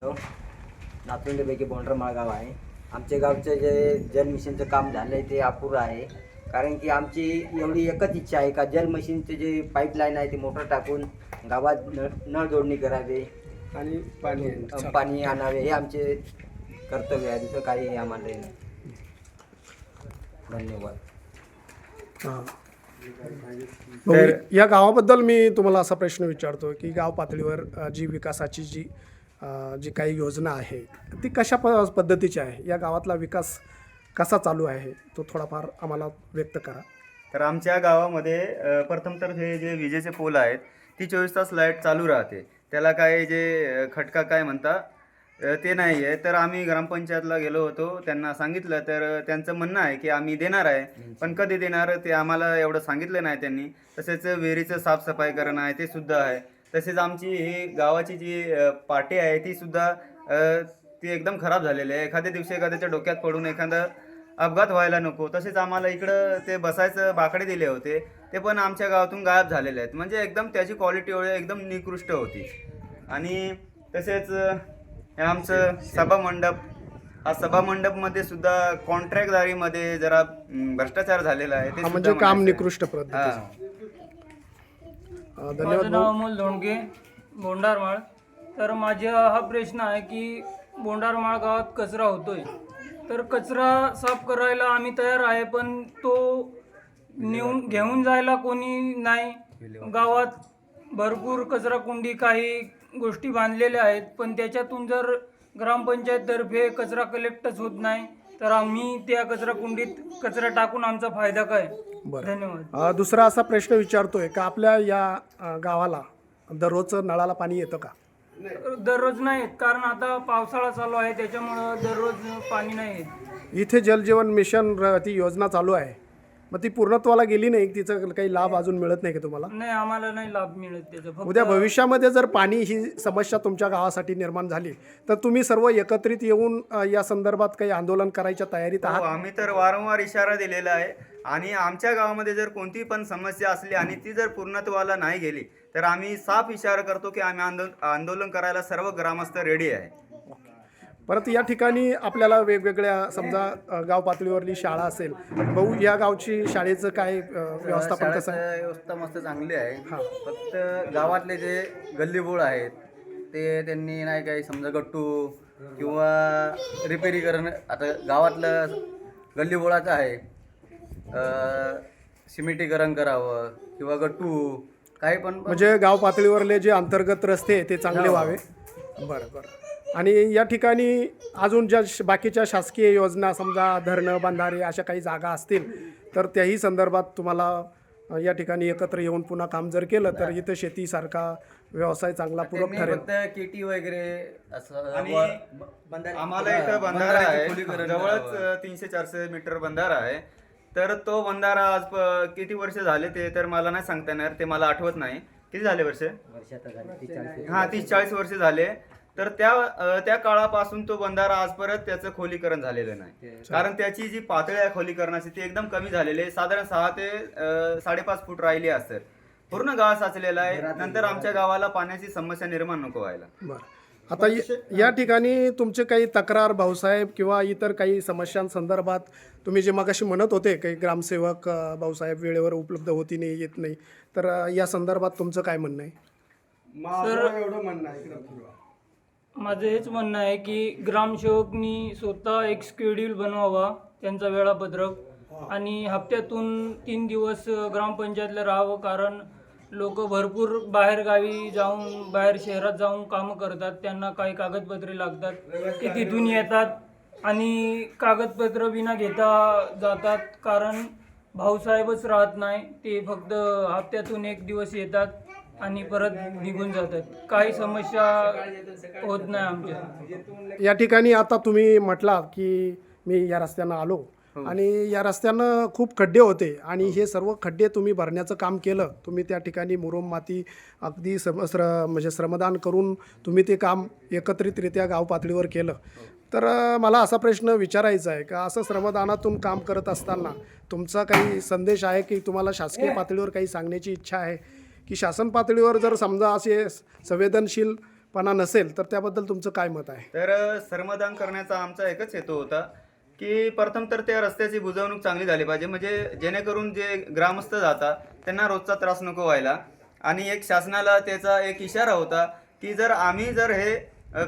नातरुंडेपैकी बोंडरमाळ गाव आहे. आमच्या गावचं जे जल मिशनचं काम झालं आहे ते अपुरं आहे. कारण की आमची एवढी एकच इच्छा आहे का जल मिशनचे जे पाईपलाईन आहे ते मोटर टाकून गावात नळ जोडणी करावे आणि पाणी आणावे, हे आमचे कर्तव्य आहे. दुसरं काही आम्हाला नाही. धन्यवाद. तर या गावाबद्दल मी तुम्हाला असा प्रश्न विचारतो की गाव पातळीवर जी विकासाची जी काही योजना आहे ती कशा पद्धतीची आहे, या गावातला विकास कसा चालू आहे तो थोडाफार आम्हाला व्यक्त करा. तर आमच्या गावामध्ये प्रथम तर हे जे विजेचे पोल आहेत ती 24 तास लाईट चालू राहते. त्याला काय जे खटका काय म्हणता ते नाही आहे. तर आम्ही ग्रामपंचायतला गेलो होतो, त्यांना सांगितलं तर त्यांचं म्हणणं आहे की आम्ही देणार आहे, पण कधी देणार ते आम्हाला एवढं सांगितलं नाही त्यांनी. तसेच विहिरीचं साफसफाई करणं आहे ते सुद्धा आहे. तसेच आमची ही गावाची जी पाटी आहे ती सुद्धा ती एकदम खराब झालेली आहे. एखाद्या दिवशी एखाद्याच्या डोक्यात पडून एखादा अपघात व्हायला नको. तसेच आम्हाला इकडं ते बसायचं बाकडे दिले होते ते पण आमच्या गावातून गायब झालेले आहेत. म्हणजे एकदम त्याची क्वालिटी एकदम निकृष्ट होती. आणि तसेच हे आमचं सभामंडप, हा सभामंडपमध्ये सुद्धा कॉन्ट्रॅक्टदारीमध्ये जरा भ्रष्टाचार झालेला आहे. ते म्हणजे काम निकृष्ट पद्धतीचं. माझं धन्यवाद. नाव अमोल धोंडगे, बोंडारमाळ. तर माझा हा प्रश्न आहे की बोंडारमाळ गावात कचरा होतोय, तर कचरा साफ करायला आम्ही तयार आहे, पण तो घेऊन जायला कोणी नाही. गावात भरपूर कचरा कुंडी काही गोष्टी बांधलेल्या आहेत, पण त्याच्यातून जर ग्रामपंचायततर्फे कचरा कलेक्टच होत नाही तर आम्ही त्या कचरा कुंडीत कचरा टाकून आमचा फायदा काय. धन्यवाद. दुसरा असा प्रश्न विचारतोय का आपल्या या गावाला दररोजचं नळाला पाणी येतं का? दररोज नाही येत, कारण आता पावसाळा चालू आहे त्याच्यामुळं दररोज पाणी नाही येत. इथे जलजीवन मिशन ती योजना चालू आहे, मग ती पूर्णत्वाला गेली नाही, तिचा काही लाभ अजून मिळत नाही का तुम्हाला? नाही, आम्हाला नाही लाभ मिळत त्याचा. फक्त उद्या भविष्यामध्ये जर पाणी ही समस्या तुमच्या गावासाठी निर्माण झाली तर तुम्ही सर्व एकत्रित येऊन या संदर्भात काही आंदोलन करायच्या तयारीत आहात? आम्ही तर वारंवार इशारा दिलेला आहे. आणि आमच्या गावामध्ये जर कोणती पण समस्या असली आणि ती जर पूर्णत्वाला नाही गेली तर आम्ही साफ इशारा करतो की आम्ही आंदोलन करायला सर्व ग्रामस्थ रेडी आहे. परत या ठिकाणी आपल्याला वेगवेगळ्या समजा गाव पातळीवरली शाळा असेल, भाऊ या गावची शाळेचं काय व्यवस्थापन कसं आहे? व्यवस्था मस्त चांगली आहे. फक्त गावातले जे गल्लीबोळ आहेत ते त्यांनी नाही काही समजा गट्टू किंवा रिपेरीकरण, आता गावातलं गल्लीबोळाचं आहे सिमेंटीकरण करावं किंवा गट्टू काही पण म्हणजे गाव पातळीवरले जे अंतर्गत रस्ते ते चांगले व्हावे. बरं. आणि या ठिकाणी अजून ज्या बाकीच्या शासकीय योजना समजा धरणं बंधारे अशा काही जागा असतील तर त्याही संदर्भात तुम्हाला या ठिकाणी एकत्र येऊन पुन्हा काम जर केलं तर इथं शेतीसारखा व्यवसाय चांगला पूरक ठरेल. केटी वगैरे असं. आणि आम्हाला इथं बंधारा आहे, जवळच 300-400 मीटर बंधारा आहे. तर तो बंधारा आज किती वर्ष झाले ते तर मला नाही सांगता येणार, ते मला आठवत नाही. किती झाले वर्ष? 30-40 वर्ष झाले. तर त्या काळापासून तो बंधारा आज परत त्याचं खोलीकरण झालेलं नाही. कारण त्याची जी पातळी आहे खोलीकरणाची ती एकदम कमी झालेली आहे. साधारण 6 ते 5.5 फूट राहिली असतात. पूर्ण गाव साचलेला आहे. नंतर आमच्या गावाला पाण्याची समस्या निर्माण नको व्हायला. बरं. आता या ठिकाणी तुमचे काही तक्रार भाऊसाहेब किंवा इतर काही समस्यांसंदर्भात तुम्ही जे मगाशी म्हणत होते काही ग्रामसेवक भाऊसाहेब वेळेवर उपलब्ध होती नाही, येत नाही, तर या संदर्भात तुमचं काय म्हणणं आहे? माझं हेच म्हणणं आहे की ग्रामसेवकनी स्वतः एक शेड्यूल बनवावा त्यांचा वेळापत्रक, आणि हप्त्यातून 3 दिवस ग्रामपंचायतला राहावं. कारण लोक भरपूर बाहेरगावी जाऊन बाहेर शहरात जाऊन कामं करतात, त्यांना काही कागदपत्रे लागतात, ते तिथून येतात आणि कागदपत्र विना घेता जातात. कारण भाऊसाहेबच राहत नाही, ते फक्त हप्त्यातून 1 दिवस येतात आणि परत निघून जातात. काही समस्या होत नाही आमच्या या ठिकाणी. आता तुम्ही म्हटला की मी या रस्त्यानं आलो आणि या रस्त्यानं खूप खड्डे होते आणि हे सर्व खड्डे तुम्ही भरण्याचं काम केलं. तुम्ही त्या ठिकाणी मुरुम माती अगदी म्हणजे श्रमदान करून तुम्ही ते काम एकत्रितरित्या गाव पातळीवर केलं. तर मला असा प्रश्न विचारायचा आहे का असं श्रमदानातून काम करत असताना तुमचा काही संदेश आहे की तुम्हाला शासकीय पातळीवर काही सांगण्याची इच्छा आहे की शासन पातळीवर जर समजा असे संवेदनशील पणा नसेल तर त्याबद्दल तुमचं काय मत आहे? तर श्रमदान करण्याचा आमचा एकच हेतू होता की प्रथम तर त्या रस्त्याची बुजवणूक चांगली झाली पाहिजे, म्हणजे जेणेकरून जे ग्रामस्थ जातात त्यांना रोजचा त्रास नको व्हायला. आणि एक शासनाला त्याचा एक इशारा होता की जर हे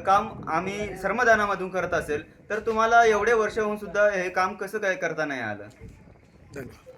काम आम्ही श्रमदानामधून करत असेल तर तुम्हाला एवढे वर्ष होऊन सुद्धा हे काम कसं काय करता नाही आलं. धन्यवाद.